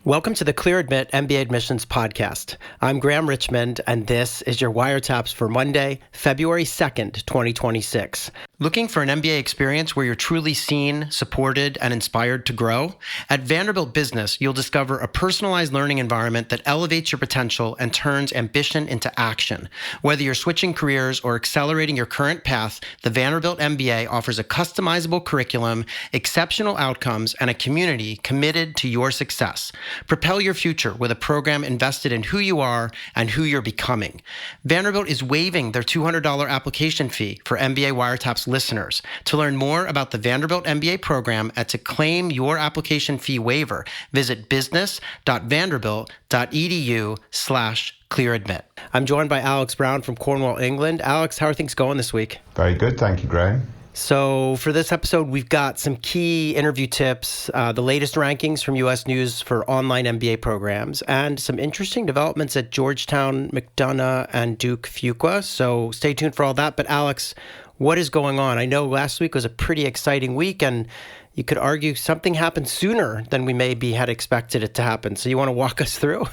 Welcome to the Clear Admit MBA Admissions podcast. I'm Graham Richmond, and this is your wiretaps for Monday, February 2nd, 2026. Looking for an MBA experience where you're truly seen, supported, and inspired to grow? At Vanderbilt Business, you'll discover a personalized learning environment that elevates your potential and turns ambition into action. Whether you're switching careers or accelerating your current path, the Vanderbilt MBA offers a customizable curriculum, exceptional outcomes, and a community committed to your success. Propel your future with a program invested in who you are and who you're becoming. Vanderbilt is waiving their $200 application fee for MBA Wiretaps listeners. To learn more about the Vanderbilt MBA program and to claim your application fee waiver, visit business.vanderbilt.edu/clearadmit. I'm joined by Alex Brown from Cornwall, England. Alex, how are things going this week? Very good. Thank you, Graham. So for this episode, we've got some key interview tips, the latest rankings from U.S. News for online MBA programs, and some interesting developments at Georgetown, McDonough, and Duke Fuqua. So stay tuned for all that. But Alex, what is going on? I know last week was a pretty exciting week, and you could argue something happened sooner than we maybe had expected it to happen. So you want to walk us through?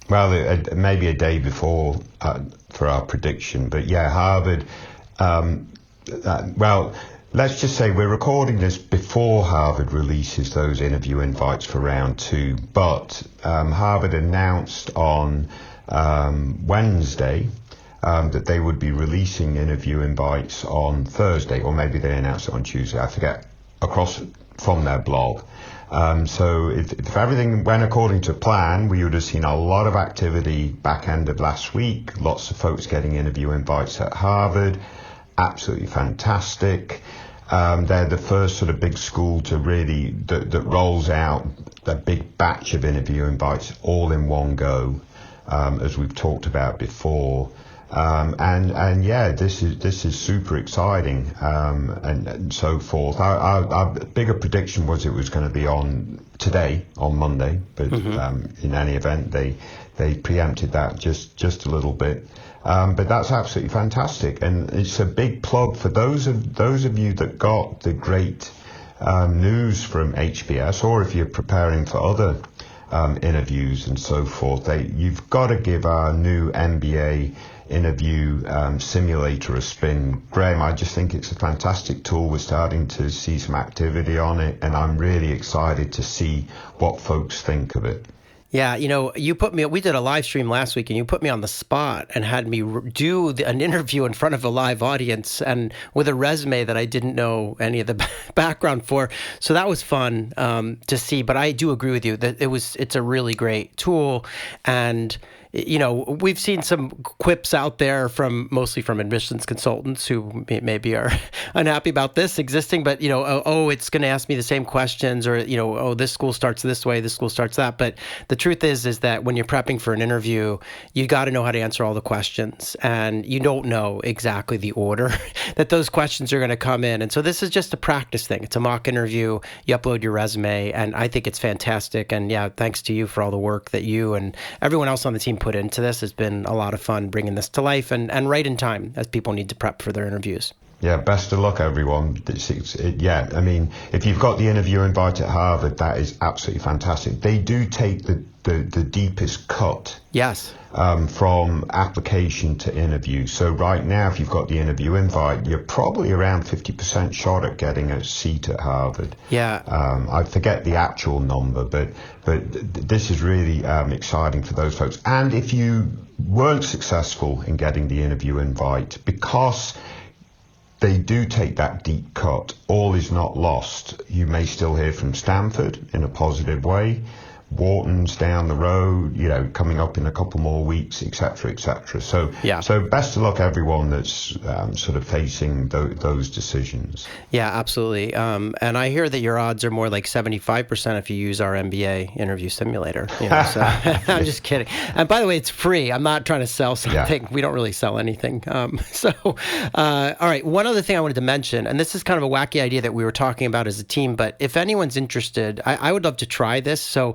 Well, maybe a day before for our prediction. But yeah, Harvard... let's just say we're recording this before Harvard releases those interview invites for round two. But Harvard announced on Wednesday that they would be releasing interview invites on Thursday, or maybe they announced it on Tuesday, I forget, from their blog. So if everything went according to plan, we would have seen a lot of activity back end of last week, lots of folks getting interview invites at Harvard. Absolutely fantastic. They're the first sort of big school to really, that rolls out a big batch of interview invites all in one go, as we've talked about before. And yeah, this is super exciting, and so forth. Our bigger prediction was it was going to be on today, on Monday, but in any event, they preempted that just a little bit. But that's absolutely fantastic, and it's a big plug for those of you that got the great news from HBS, or if you're preparing for other interviews and so forth. You've got to give our new MBA interview simulator a spin. Graham, I just think it's a fantastic tool. We're starting to see some activity on it, and I'm really excited to see what folks think of it. Yeah, we did a live stream last week, and you put me on the spot and had me do an interview in front of a live audience and with a resume that I didn't know any of the background for. So that was fun to see. But I do agree with you that it's a really great tool. And we've seen some quips out there mostly from admissions consultants who maybe are unhappy about this existing, but, it's going to ask me the same questions, or, this school starts this way, this school starts that. But the truth is that when you're prepping for an interview, you got to know how to answer all the questions, and you don't know exactly the order that those questions are going to come in. And so this is just a practice thing. It's a mock interview. You upload your resume, and I think it's fantastic. And yeah, thanks to you for all the work that you and everyone else on the team put into this. Has been a lot of fun bringing this to life and right in time as people need to prep for their interviews. Yeah, best of luck, everyone. I mean, if you've got the interview invite at Harvard, that is absolutely fantastic. They do take the deepest cut. Yes. From application to interview. So right now, if you've got the interview invite, you're probably around 50% shot at getting a seat at Harvard. Yeah. I forget the actual number, but this is really exciting for those folks. And if you weren't successful in getting the interview invite, because they do take that deep cut, all is not lost. You may still hear from Stanford in a positive way. Wharton's down the road, coming up in a couple more weeks, et cetera, et cetera. So best of luck, everyone that's sort of facing those decisions. Yeah, absolutely. And I hear that your odds are more like 75% if you use our MBA interview simulator. So I'm just kidding. And by the way, it's free. I'm not trying to sell something. Yeah. We don't really sell anything. All right. One other thing I wanted to mention, and this is kind of a wacky idea that we were talking about as a team, but if anyone's interested, I would love to try this. So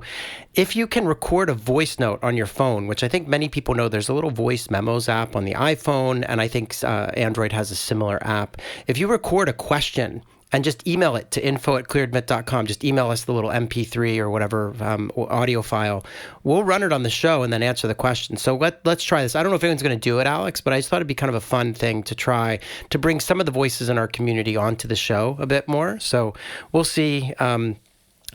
if you can record a voice note on your phone, which I think many people know, there's a little voice memos app on the iPhone, and I think Android has a similar app. If you record a question and just email it to info@clearadmit.com. Just email us the little MP3 or whatever audio file. We'll run it on the show and then answer the question. So let's try this. I don't know if anyone's going to do it, Alex, but I just thought it'd be kind of a fun thing to try to bring some of the voices in our community onto the show a bit more. So we'll see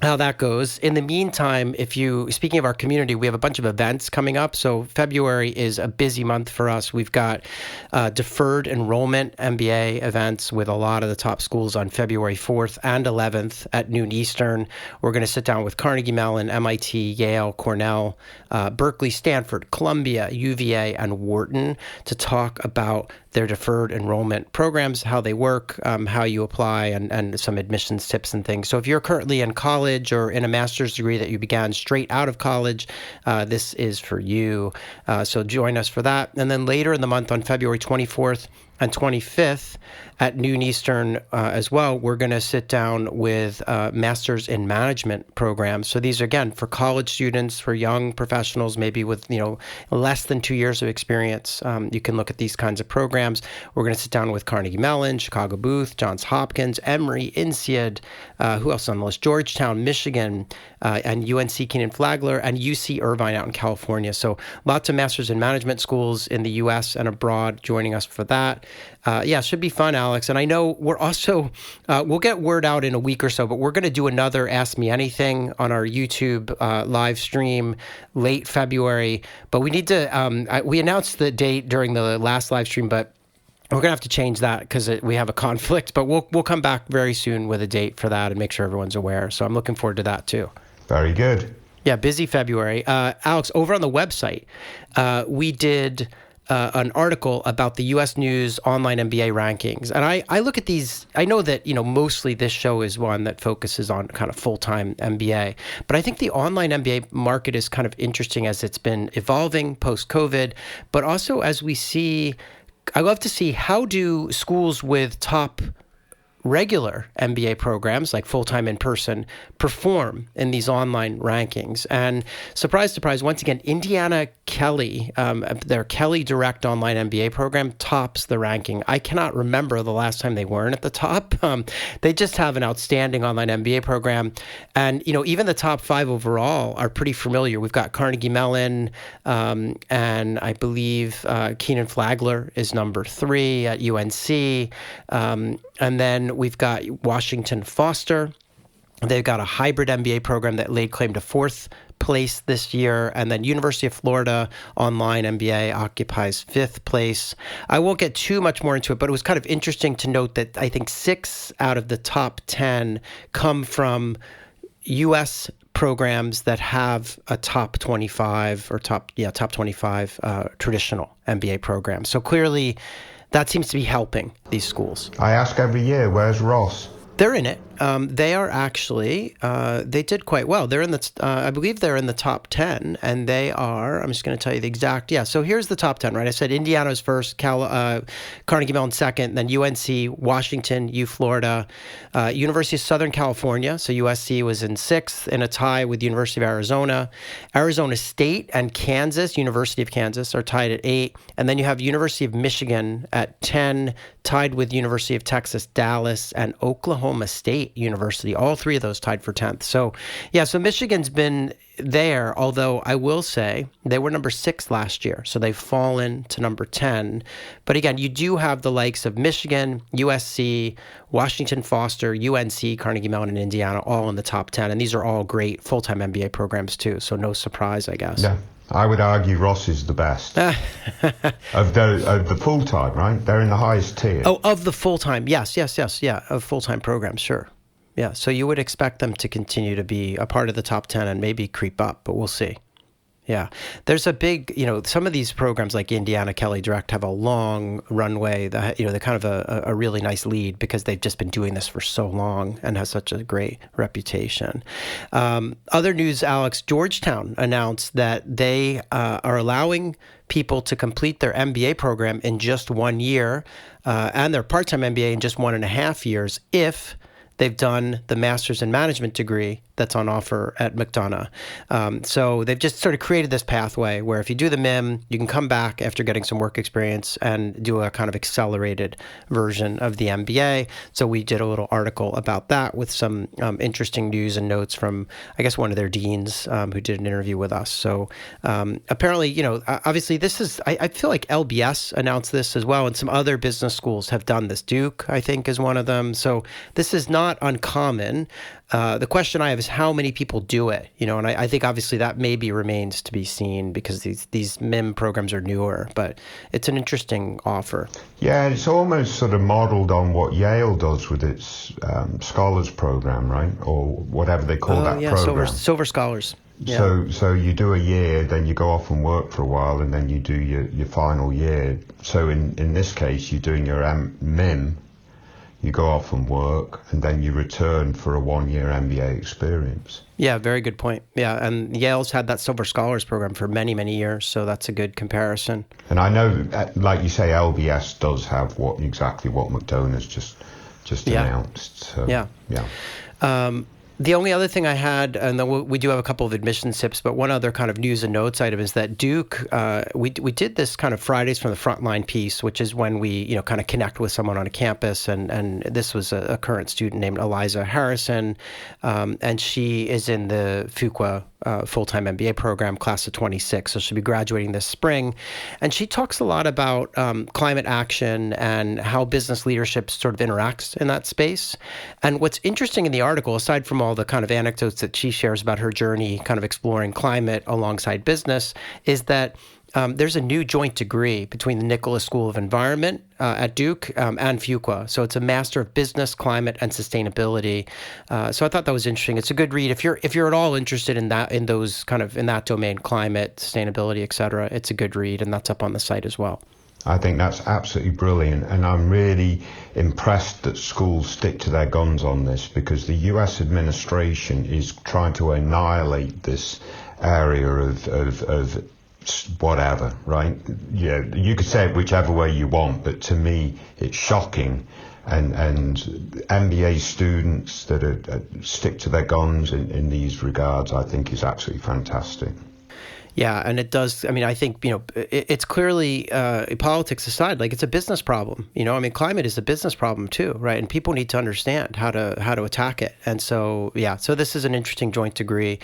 how that goes. In the meantime, speaking of our community, we have a bunch of events coming up. So February is a busy month for us. We've got deferred enrollment MBA events with a lot of the top schools on February 4th and 11th at noon Eastern. We're going to sit down with Carnegie Mellon, MIT, Yale, Cornell, Berkeley, Stanford, Columbia, UVA, and Wharton to talk about their deferred enrollment programs, how they work, how you apply, and some admissions tips and things. So if you're currently in college or in a master's degree that you began straight out of college, this is for you. So join us for that. And then later in the month on February 24th and 25th at noon Eastern as well, we're going to sit down with Masters in Management programs. So these are, again, for college students, for young professionals, maybe with less than 2 years of experience. You can look at these kinds of programs. We're going to sit down with Carnegie Mellon, Chicago Booth, Johns Hopkins, Emory, INSEAD, who else on the list? Georgetown, Michigan, and UNC Kenan-Flagler, and UC Irvine out in California. So lots of Masters in Management schools in the U.S. and abroad joining us for that. It should be fun, Alex. And I know we're also, we'll get word out in a week or so, but we're going to do another Ask Me Anything on our YouTube live stream late February. But we need to, we announced the date during the last live stream, but we're going to have to change that because we have a conflict. But we'll come back very soon with a date for that and make sure everyone's aware. So I'm looking forward to that too. Very good. Yeah, busy February. Alex, over on the website, we did an article about the U.S. News online MBA rankings. And I look at these, I know that, mostly this show is one that focuses on kind of full-time MBA, but I think the online MBA market is kind of interesting as it's been evolving post-COVID, but also as we see, I love to see how do schools with top regular MBA programs, like full-time in-person, perform in these online rankings. And surprise, surprise, once again, Indiana Kelley, their Kelley Direct Online MBA program tops the ranking. I cannot remember the last time they weren't at the top. They just have an outstanding online MBA program. And, even the top 5 overall are pretty familiar. We've got Carnegie Mellon, and I believe Kenan-Flagler is number 3 at UNC. And then we've got Washington Foster. They've got a hybrid MBA program that laid claim to 4th place this year. And then University of Florida Online MBA occupies 5th place. I won't get too much more into it, but it was kind of interesting to note that I think 6 out of the top 10 come from U.S. programs that have a top 25 or top 25 traditional MBA program. So clearly, that seems to be helping these schools. I ask every year, where's Ross? They're in it. They are actually, they did quite well. They're in the, I believe they're in the top 10, and they are, I'm just going to tell you the exact, so here's the top 10, right? I said Indiana's first, Carnegie Mellon second, then UNC, Washington, Florida, University of Southern California, so USC was in 6th in a tie with University of Arizona. Arizona State and Kansas, University of Kansas, are tied at 8, and then you have University of Michigan at 10, tied with University of Texas, Dallas, and Oklahoma State University. All 3 of those tied for 10th. So, so Michigan's been there, although I will say they were number 6 last year. So they've fallen to number 10. But again, you do have the likes of Michigan, USC, Washington Foster, UNC, Carnegie Mellon, and Indiana all in the top 10. And these are all great full-time MBA programs too. So no surprise, I guess. Yeah. I would argue Ross is the best of the full-time, right? They're in the highest tier. Oh, of the full-time. Yes. Yeah, of full-time programs, sure. Yeah, so you would expect them to continue to be a part of the top 10 and maybe creep up, but we'll see. Yeah, there's a big, some of these programs like Indiana Kelley Direct have a long runway, they're kind of a really nice lead because they've just been doing this for so long and have such a great reputation. Other news, Alex, Georgetown announced that they are allowing people to complete their MBA program in just 1 year and their part-time MBA in just 1.5 years if they've done the Master's in Management degree that's on offer at McDonough. So they've just sort of created this pathway where if you do the MIM, you can come back after getting some work experience and do a kind of accelerated version of the MBA. So we did a little article about that with some interesting news and notes from, I guess, one of their deans who did an interview with us. So apparently, obviously this is, I feel like LBS announced this as well, and some other business schools have done this. Duke, I think, is one of them. So this is not uncommon. The question I have is how many people do it, and I think obviously that maybe remains to be seen because these MIM programs are newer, but it's an interesting offer. Yeah, it's almost sort of modeled on what Yale does with its scholars program, right? Or whatever they call that program. Silver Scholars. Yeah. So you do a year, then you go off and work for a while, and then you do your final year. So in this case, you're doing your MIM, you go off and work, and then you return for a 1-year MBA experience. Yeah, very good point. Yeah, and Yale's had that Silver Scholars program for many, many years, so that's a good comparison. And I know, like you say, LBS does have exactly what McDonough's just announced. So, yeah. The only other thing I had, and then we do have a couple of admissions tips, but one other kind of news and notes item is that Duke, we did this kind of Fridays from the Frontline piece, which is when we, kind of connect with someone on a campus. And this was a current student named Eliza Harrison, and she is in the Fuqua full-time MBA program, class of 26. So she'll be graduating this spring. And she talks a lot about climate action and how business leadership sort of interacts in that space. And what's interesting in the article, aside from all the kind of anecdotes that she shares about her journey kind of exploring climate alongside business, is that there's a new joint degree between the Nicholas School of Environment at Duke and Fuqua. So it's a Master of Business, Climate, and Sustainability. So I thought that was interesting. It's a good read if you're at all interested in that, in that domain, climate, sustainability, et cetera. It's a good read, and that's up on the site as well. I think that's absolutely brilliant, and I'm really impressed that schools stick to their guns on this, because the US administration is trying to annihilate this area of whatever, right? Yeah, you could say it whichever way you want, but to me it's shocking. And MBA students that stick to their guns in these regards, I think, is absolutely fantastic. Yeah, and it does. I mean, I think, it's clearly, politics aside, like it's a business problem. Climate is a business problem too, right? And people need to understand how to attack it. And so, so this is an interesting joint degree.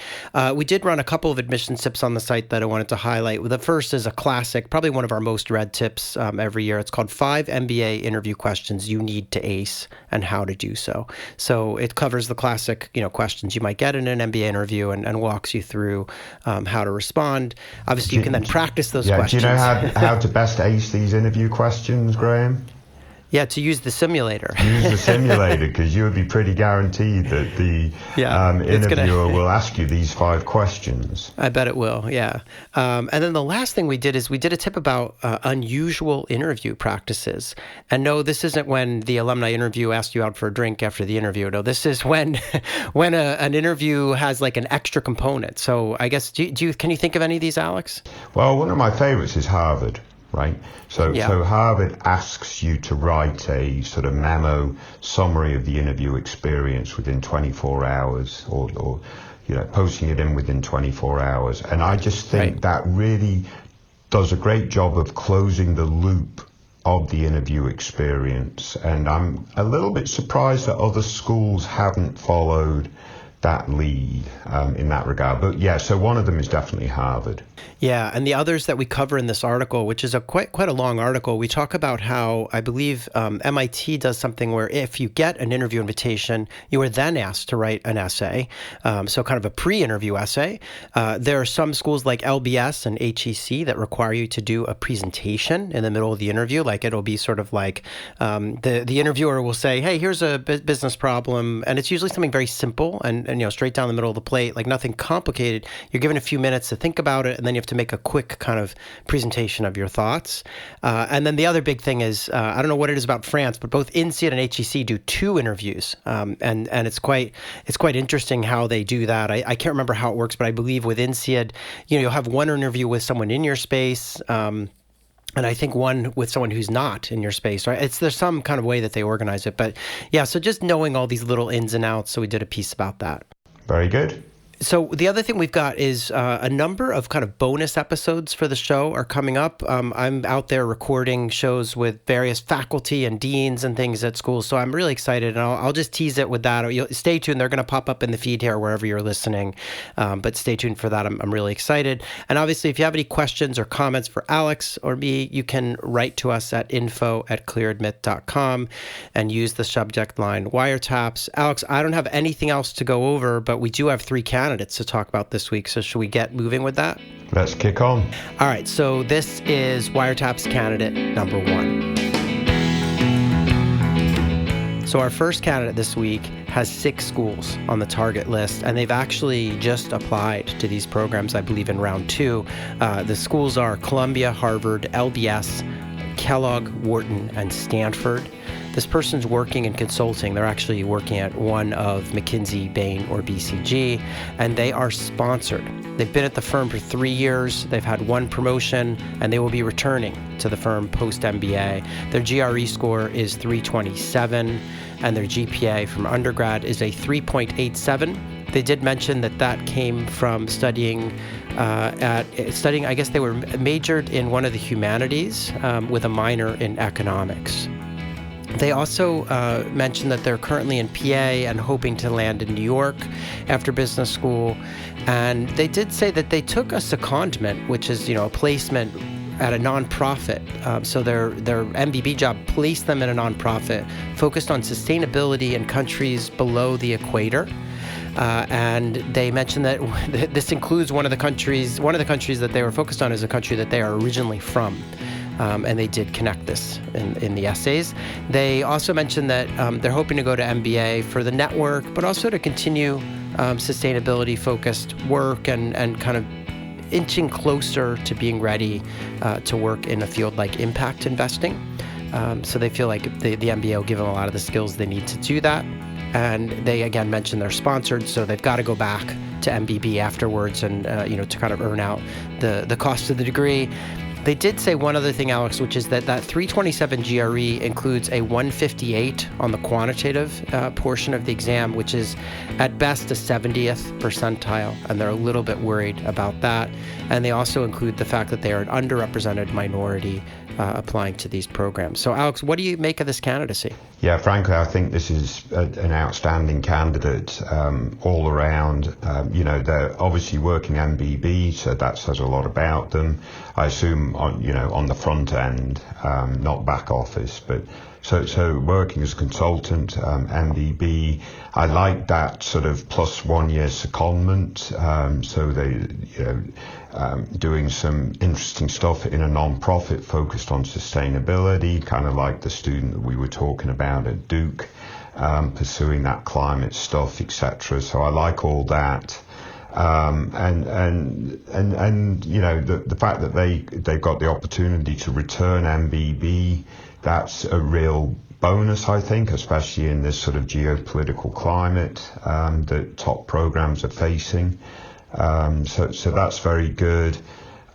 We did run a couple of admissions tips on the site that I wanted to highlight. The first is a classic, probably one of our most read tips every year. It's called 5 MBA interview questions you need to ace and how to do so. So it covers the classic, questions you might get in an MBA interview and walks you through how to respond. Obviously, you can then practice those questions. Do you know how to best ace these interview questions, Graham? Yeah, to use the simulator. Use the simulator, because you would be pretty guaranteed that the interviewer will ask you these 5 questions. I bet it will, yeah. And then the last thing we did is we did a tip about unusual interview practices. And no, this isn't when the alumni interview asks you out for a drink after the interview. No, this is when an interview has like an extra component. So I guess, can you think of any of these, Alex? Well, one of my favorites is Harvard. Right. So Harvard asks you to write a sort of memo summary of the interview experience within 24 hours or posting it in within 24 hours. And I just think that really does a great job of closing the loop of the interview experience. And I'm a little bit surprised that other schools haven't followed that lead in that regard. But so one of them is definitely Harvard. Yeah, and the others that we cover in this article, which is quite a long article, we talk about how I believe MIT does something where if you get an interview invitation, you are then asked to write an essay, so kind of a pre-interview essay. There are some schools like LBS and HEC that require you to do a presentation in the middle of the interview. Like it'll be sort of like the interviewer will say, hey, here's a business problem, and it's usually something very simple and straight down the middle of the plate, like nothing complicated. You're given a few minutes to think about it, and then you have to make a quick kind of presentation of your thoughts. And then the other big thing is, I don't know what it is about France, but both INSEAD and HEC do 2 interviews. And it's quite interesting how they do that. I can't remember how it works, but I believe with INSEAD, you'll have one interview with someone in your space, and I think one with someone who's not in your space, right? There's some kind of way that they organize it. But so just knowing all these little ins and outs. So we did a piece about that. Very good. So the other thing we've got is a number of kind of bonus episodes for the show are coming up. I'm out there recording shows with various faculty and deans and things at schools, so I'm really excited, and I'll just tease it with that. Stay tuned. They're going to pop up in the feed here wherever you're listening, but stay tuned for that. I'm really excited. And obviously, if you have any questions or comments for Alex or me, you can write to us at info@clearadmit.com and use the subject line wiretaps. Alex, I don't have anything else to go over, but we do have 3 candidates to talk about this week. So should we get moving with that? Let's kick on. All right. So this is Wiretaps candidate number 1. So our first candidate this week has 6 schools on the target list, and they've actually just applied to these programs, I believe, in round 2. The schools are Columbia, Harvard, LBS, Kellogg, Wharton, and Stanford. This person's working in consulting. They're actually working at one of McKinsey, Bain, or BCG, and they are sponsored. They've been at the firm for 3 years. They've had 1 promotion, and they will be returning to the firm post-MBA. Their GRE score is 327, and their GPA from undergrad is a 3.87. They did mention that came from studying, I guess they were majored in one of the humanities with a minor in economics. They also mentioned that they're currently in PA and hoping to land in New York after business school. And they did say that they took a secondment, which is, a placement at a nonprofit. So their MBB job placed them in a nonprofit focused on sustainability in countries below the equator. And they mentioned that this includes one of the countries that they were focused on is a country that they are originally from. And they did connect this in the essays. They also mentioned that they're hoping to go to MBA for the network, but also to continue sustainability-focused work and kind of inching closer to being ready to work in a field like impact investing. So they feel like the MBA will give them a lot of the skills they need to do that. And they, again, mentioned they're sponsored, so they've got to go back to MBB afterwards and, to kind of earn out the cost of the degree. They did say one other thing, Alex, which is that 327 GRE includes a 158 on the quantitative portion of the exam, which is at best a 70th percentile, and they're a little bit worried about that. And they also include the fact that they are an underrepresented minority applying to these programs. So, Alex, what do you make of this candidacy? Yeah, frankly, I think this is an outstanding candidate all around. They're obviously working MBB, so that says a lot about them. I assume on the front end, not back office, but so working as a consultant, MBB. I like that sort of plus 1 year secondment. So they, doing some interesting stuff in a non-profit focused on sustainability, kind of like the student that we were talking about at Duke, pursuing that climate stuff, etc. So I like all that. The fact that they've got the opportunity to return MBB, that's a real bonus, I think, especially in this sort of geopolitical climate that top programs are facing. So that's very good.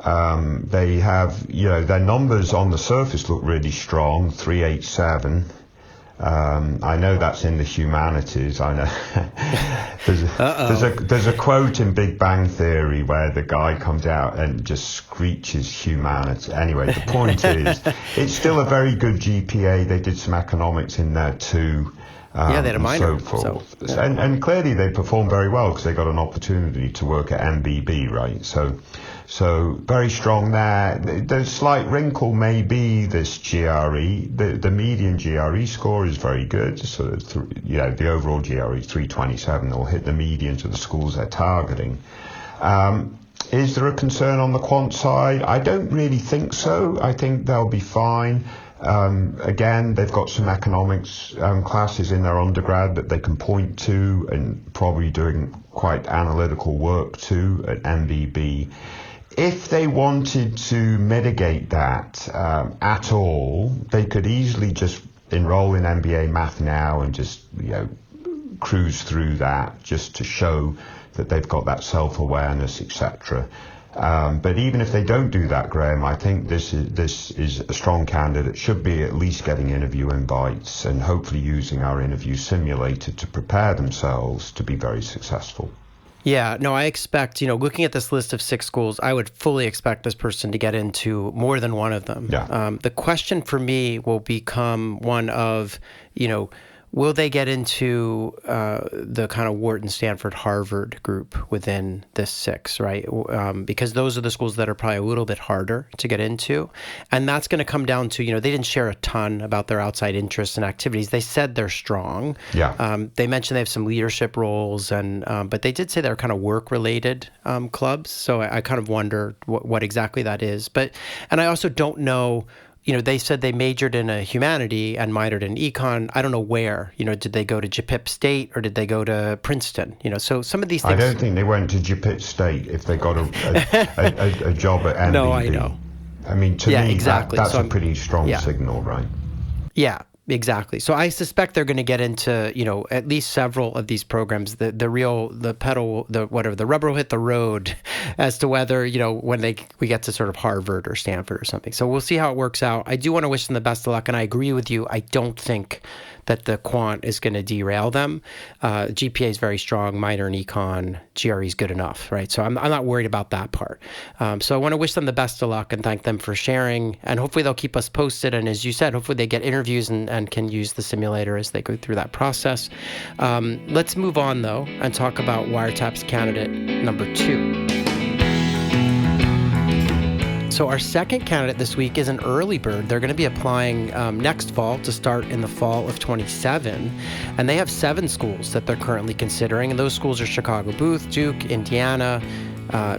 They have, their numbers on the surface look really strong, 387. I know that's in the humanities. I know there's a quote in Big Bang Theory where the guy comes out and just screeches humanity. Anyway, the point is, it's still a very good GPA. They did some economics in there too. They had a minor. So forth. And clearly they performed very well because they got an opportunity to work at MBB, right? So very strong there. The slight wrinkle may be this GRE. The median GRE score is very good. So the overall GRE is 327. They'll hit the medians of the schools they're targeting. Is there a concern on the quant side? I don't really think so. I think they'll be fine. Again, they've got some economics classes in their undergrad that they can point to and probably doing quite analytical work too at MBB. If they wanted to mitigate that at all, they could easily just enroll in MBA Math now and just cruise through that just to show that they've got that self-awareness, etc. But even if they don't do that, Graham, I think this is a strong candidate, should be at least getting interview invites and hopefully using our interview simulator to prepare themselves to be very successful. Yeah, no, I expect, looking at this list of 6 schools, I would fully expect this person to get into more than one of them. Yeah. The question for me will become one of, will they get into the kind of Wharton, Stanford, Harvard group within this 6, right? Because those are the schools that are probably a little bit harder to get into. And that's going to come down to, they didn't share a ton about their outside interests and activities. They said they're strong. Yeah. They mentioned they have some leadership roles, but they did say they're kind of work-related clubs. So I kind of wonder what exactly that is. And I also don't know. They said they majored in a humanity and minored in econ. I don't know where. Did they go to JPIP State or did they go to Princeton? So some of these things. I don't think they went to JPIP State if they got a job at MBB. No, I know. I mean, to me, exactly. that's a pretty strong signal, right? Yeah. Exactly. So I suspect they're going to get into, at least several of these programs. The rubber will hit the road as to whether, when we get to sort of Harvard or Stanford or something. So we'll see how it works out. I do want to wish them the best of luck, and I agree with you. I don't think that the quant is going to derail them. GPA is very strong, minor in econ, GRE is good enough, right? So I'm not worried about that part. So I want to wish them the best of luck and thank them for sharing, and hopefully they'll keep us posted. And as you said, hopefully they get interviews and can use the simulator as they go through that process. Let's move on, though, and talk about Wiretap's candidate number 2. So our second candidate this week is an early bird. They're going to be applying next fall to start in the fall of 27. And they have 7 schools that they're currently considering. And those schools are Chicago Booth, Duke, Indiana,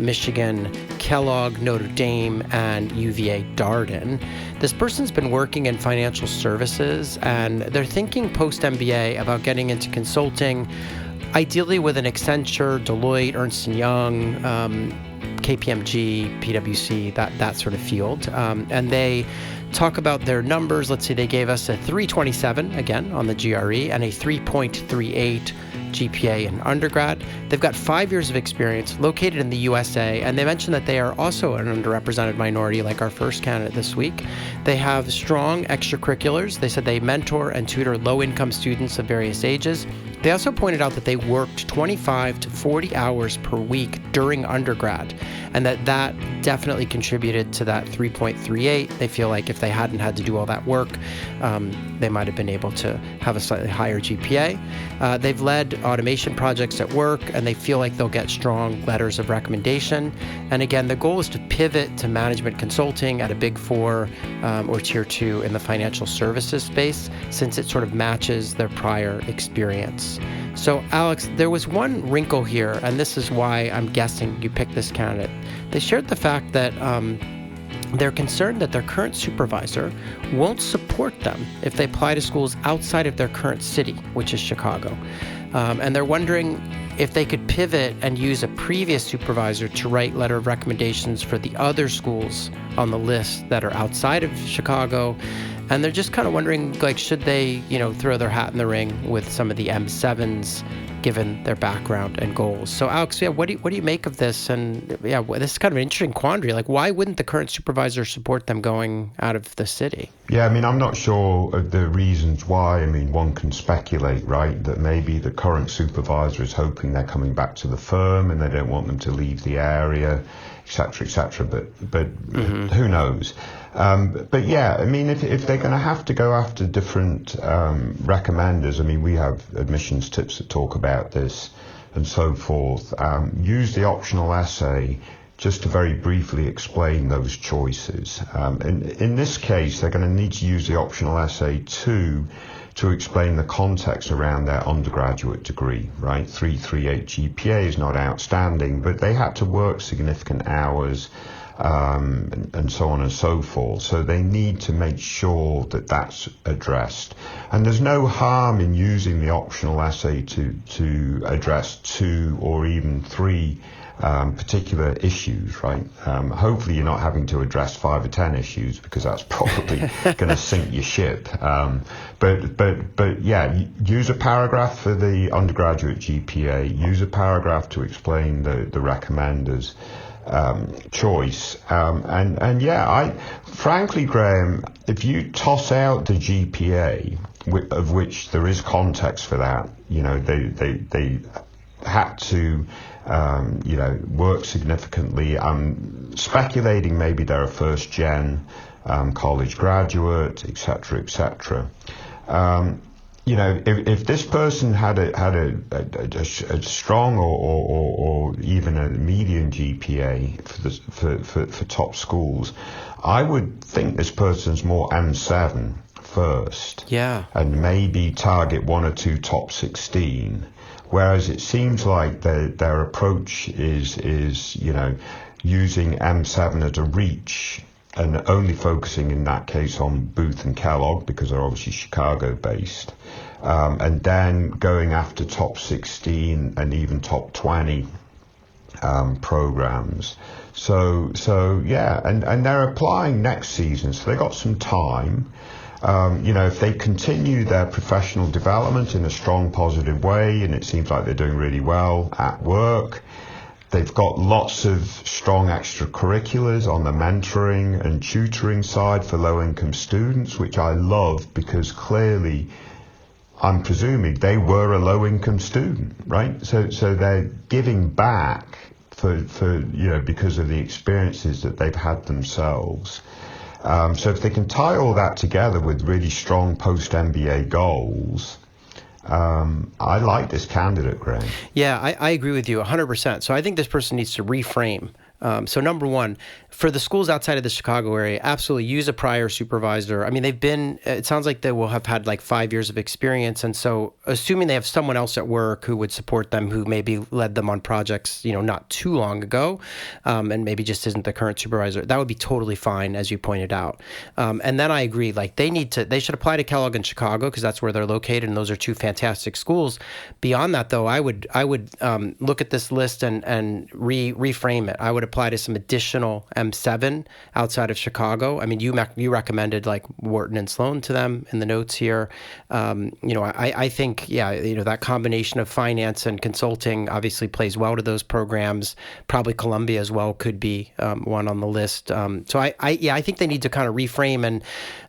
Michigan, Kellogg, Notre Dame, and UVA Darden. This person's been working in financial services, and they're thinking post-MBA about getting into consulting, ideally with an Accenture, Deloitte, Ernst & Young, KPMG, PwC, that sort of field. And they talk about their numbers. Let's say they gave us a 327, again, on the GRE, and a 3.38 GPA in undergrad. They've got 5 years of experience, located in the USA, and they mentioned that they are also an underrepresented minority, like our first candidate this week. They have strong extracurriculars. They said they mentor and tutor low-income students of various ages. They also pointed out that they worked 25 to 40 hours per week during undergrad, and that definitely contributed to that 3.38. They feel like if they hadn't had to do all that work, they might have been able to have a slightly higher GPA. They've led automation projects at work, and they feel like they'll get strong letters of recommendation. And again, the goal is to pivot to management consulting at a Big 4 or Tier 2 in the financial services space, since it sort of matches their prior experience. So, Alex, there was one wrinkle here, and this is why I'm guessing you picked this candidate. They shared the fact that they're concerned that their current supervisor won't support them if they apply to schools outside of their current city, which is Chicago. And they're wondering if they could pivot and use a previous supervisor to write letter of recommendations for the other schools on the list that are outside of Chicago. And they're just kind of wondering, should they, throw their hat in the ring with some of the M7s, given their background and goals. So, Alex, what do you make of this? And this is kind of an interesting quandary. Why wouldn't the current supervisor support them going out of the city? Yeah, I'm not sure of the reasons why. One can speculate, right, that maybe the current supervisor is hoping they're coming back to the firm and they don't want them to leave the area, et cetera, but who knows? But yeah, if they're going to have to go after different recommenders, we have admissions tips that talk about this and so forth. Use the optional essay just to very briefly explain those choices. In this case, they're going to need to use the optional essay to explain the context around their undergraduate degree, right? 338 GPA is not outstanding, but they had to work significant hours, and so on and so forth. So they need to make sure that that's addressed. And there's no harm in using the optional essay to address 2 or even 3 particular issues, right? Hopefully you're not having to address 5 or 10 issues, because that's probably going to sink your ship. But yeah, use a paragraph for the undergraduate GPA, use a paragraph to explain the recommenders choice. And yeah, frankly, Graham, if you toss out the GPA, of which there is context for that, they had to, work significantly. I'm speculating maybe they're a first-gen college graduate, etc., etc. If this person had a strong or even a median GPA for top schools, I would think this person's more M7 first. Yeah. And maybe target 1 or 2 top 16. Whereas it seems like their approach is using M7 as a reach and only focusing in that case on Booth and Kellogg because they're obviously Chicago based. And then going after top 16 and even top 20 programs. So yeah, and they're applying next season, so they got some time. If they continue their professional development in a strong, positive way, and it seems like they're doing really well at work, they've got lots of strong extracurriculars on the mentoring and tutoring side for low-income students, which I love because clearly, I'm presuming they were a low-income student, right? So they're giving back for because of the experiences that they've had themselves. So if they can tie all that together with really strong post-MBA goals, I like this candidate, Graham. Yeah, I agree with you 100%. So I think this person needs to reframe. So number one, for the schools outside of the Chicago area, absolutely use a prior supervisor. I mean, it sounds like they will have had like 5 years of experience. And so assuming they have someone else at work who would support them, who maybe led them on projects, not too long ago, and maybe just isn't the current supervisor, that would be totally fine, as you pointed out. And then I agree, like they should apply to Kellogg in Chicago because that's where they're located. And those are 2 fantastic schools. Beyond that, though, I would look at this list and reframe it. I would apply to some additional M7 outside of Chicago. I mean, you recommended like Wharton and Sloan to them in the notes here. I think, that combination of finance and consulting obviously plays well to those programs. Probably Columbia as well could be one on the list. So I think they need to kind of reframe, and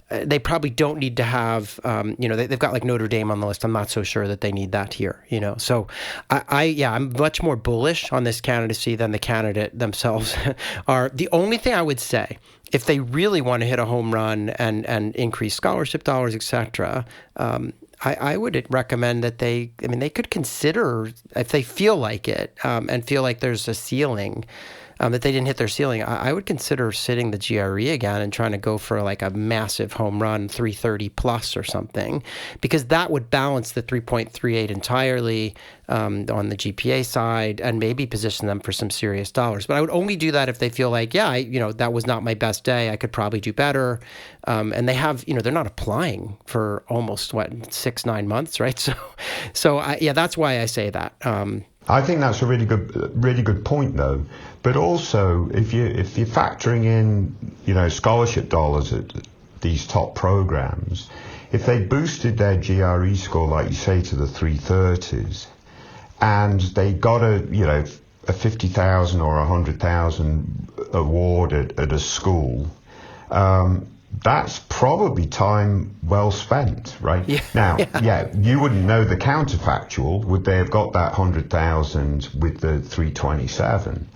they probably don't need to have, they've got like Notre Dame on the list. I'm not so sure that they need that here, So I'm much more bullish on this candidacy than the candidate themselves are. The only thing I would say, if they really want to hit a home run and increase scholarship dollars, et cetera, I would recommend that they could consider, if they feel like it and feel like there's a ceiling, that they didn't hit their ceiling, I would consider sitting the GRE again and trying to go for like a massive home run, 330 plus or something, because that would balance the 3.38 entirely on the GPA side and maybe position them for some serious dollars. But I would only do that if they feel like, that was not my best day. I could probably do better. And they have, they're not applying for almost 6-9 months, right? So that's why I say that. I think that's a really good point, though. But also, if you're factoring in, scholarship dollars at these top programs, if they boosted their GRE score, like you say, to the 330s, and they got a 50,000 or 100,000 award at a school, that's probably time well spent, right? Yeah. Now, you wouldn't know the counterfactual. Would they have got that 100,000 with the 327?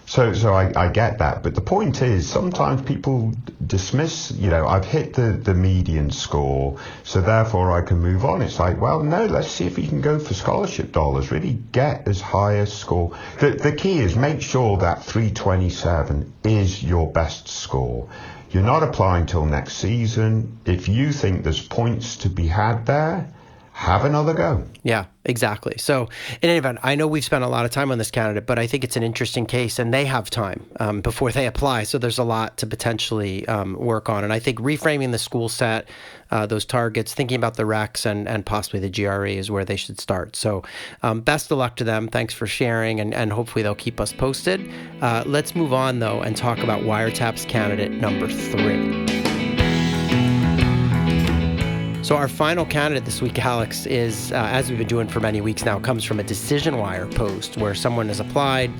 So I get that. But the point is, sometimes people dismiss, I've hit the median score, so therefore I can move on. It's like, well, no, let's see if you can go for scholarship dollars, really get as high a score. The key is make sure that 327 is your best score. You're not applying till next season. If you think there's points to be had there, have another go. Yeah, exactly. So in any event, I know we've spent a lot of time on this candidate, but I think it's an interesting case, and they have time before they apply. So there's a lot to potentially work on. And I think reframing the school set, those targets, thinking about the recs and possibly the GRE is where they should start. So best of luck to them. Thanks for sharing, and hopefully they'll keep us posted. Let's move on, though, and talk about Wiretap's candidate number 3. So our final candidate this week, Alex, is, as we've been doing for many weeks now, comes from a Decision Wire post where someone has applied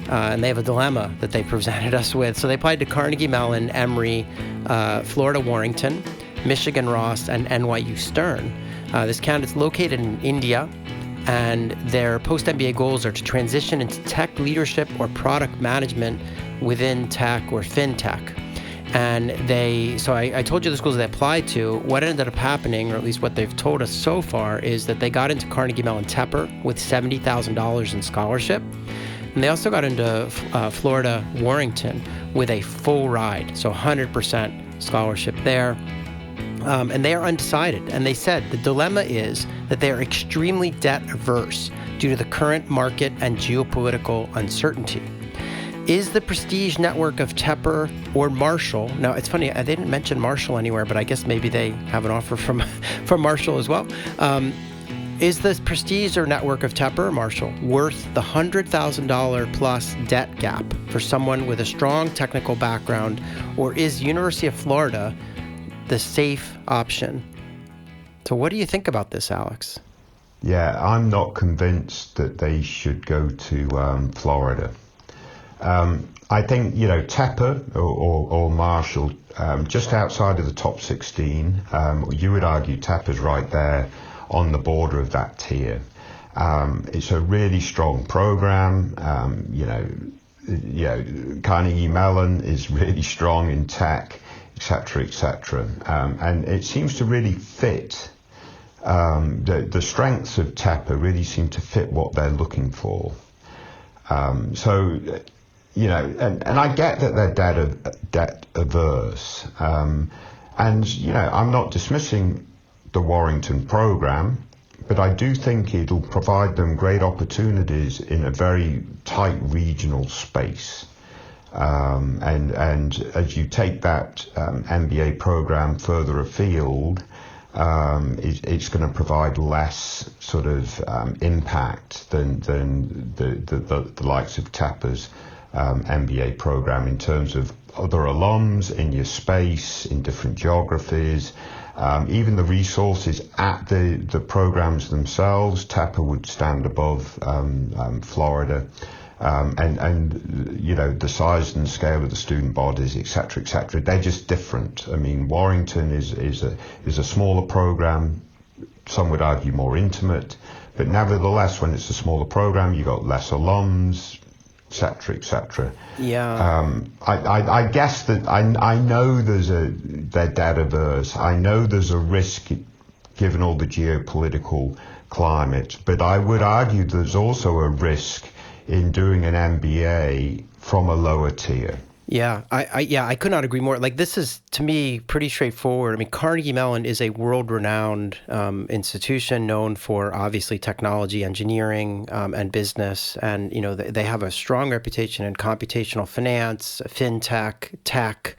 and they have a dilemma that they presented us with. So they applied to Carnegie Mellon, Emory, Florida Warrington, Michigan Ross, and NYU Stern. This candidate's located in India, and their post-MBA goals are to transition into tech leadership or product management within tech or fintech. And I told you the schools they applied to. What ended up happening, or at least what they've told us so far, is that they got into Carnegie Mellon Tepper with $70,000 in scholarship. And they also got into Florida Warrington with a full ride, so 100% scholarship there. And they are undecided. And they said the dilemma is that they are extremely debt averse due to the current market and geopolitical uncertainty. Is the prestige network of Tepper or Marshall? Now, it's funny, they didn't mention Marshall anywhere, but I guess maybe they have an offer from Marshall as well. Is the prestige or network of Tepper or Marshall worth the $100,000 plus debt gap for someone with a strong technical background, or is University of Florida the safe option? So what do you think about this, Alex? Yeah, I'm not convinced that they should go to Florida. I think, Tepper or Marshall, just outside of the top 16, you would argue Tepper's right there on the border of that tier. It's a really strong program. Carnegie Mellon is really strong in tech, etc., etc. And it seems to really fit, the strengths of Tepper really seem to fit what they're looking for. And I get that they're debt averse. I'm not dismissing the Warrington program, but I do think it'll provide them great opportunities in a very tight regional space. And as you take that MBA program further afield, it's going to provide less sort of impact than the likes of Tepper's MBA program in terms of other alums in your space, in different geographies, even the resources at the programs themselves. Tepper would stand above Florida, and the size and scale of the student bodies, etc., etc. They're just different. I mean, Warrington is a smaller program. Some would argue more intimate, but nevertheless, when it's a smaller program, you've got less alums, etc., etc. Yeah. I guess that I know they're debt averse. I know there's a risk given all the geopolitical climate, but I would argue there's also a risk in doing an MBA from a lower tier. Yeah, I could not agree more. Like, this is, to me, pretty straightforward. I mean, Carnegie Mellon is a world-renowned institution known for, obviously, technology, engineering, and business. And, they have a strong reputation in computational finance, fintech, tech.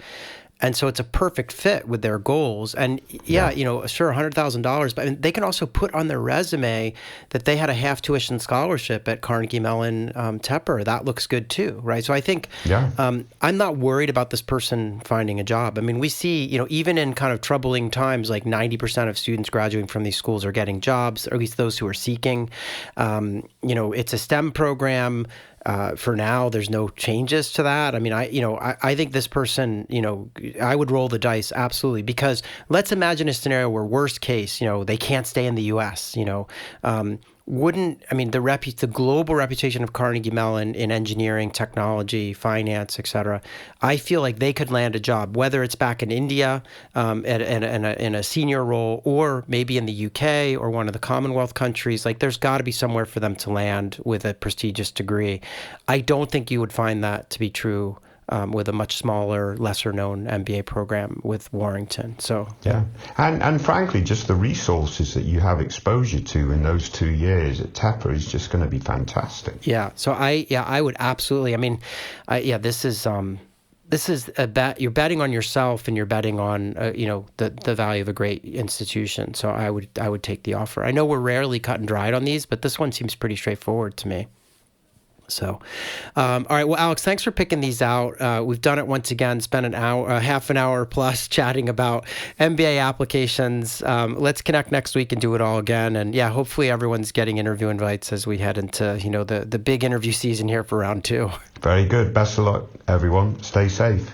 And so it's a perfect fit with their goals. And sure, $100,000, but I mean, they can also put on their resume that they had a half tuition scholarship at Carnegie Mellon Tepper. That looks good too, right? So I think I'm not worried about this person finding a job. I mean, we see, even in kind of troubling times, like 90% of students graduating from these schools are getting jobs, or at least those who are seeking. It's a STEM program. For now, there's no changes to that. I mean, I think this person, I would roll the dice, absolutely, because let's imagine a scenario where, worst case, they can't stay in the U.S., the global reputation of Carnegie Mellon in engineering, technology, finance, et cetera, I feel like they could land a job, whether it's back in India in a senior role, or maybe in the UK or one of the Commonwealth countries. Like, there's got to be somewhere for them to land with a prestigious degree. I don't think you would find that to be true with a much smaller, lesser-known MBA program with Warrington. So yeah, and frankly, just the resources that you have exposure to in those 2 years at Tepper is just going to be fantastic. Yeah. So I would absolutely. I mean, this is a bet. You're betting on yourself, and you're betting on the value of a great institution. So I would take the offer. I know we're rarely cut and dried on these, but this one seems pretty straightforward to me. So, all right. Well, Alex, thanks for picking these out. We've done it once again, spent an hour, half an hour plus chatting about MBA applications. Let's connect next week and do it all again. And yeah, hopefully everyone's getting interview invites as we head into, the big interview season here for round 2. Very good. Best of luck, everyone. Stay safe.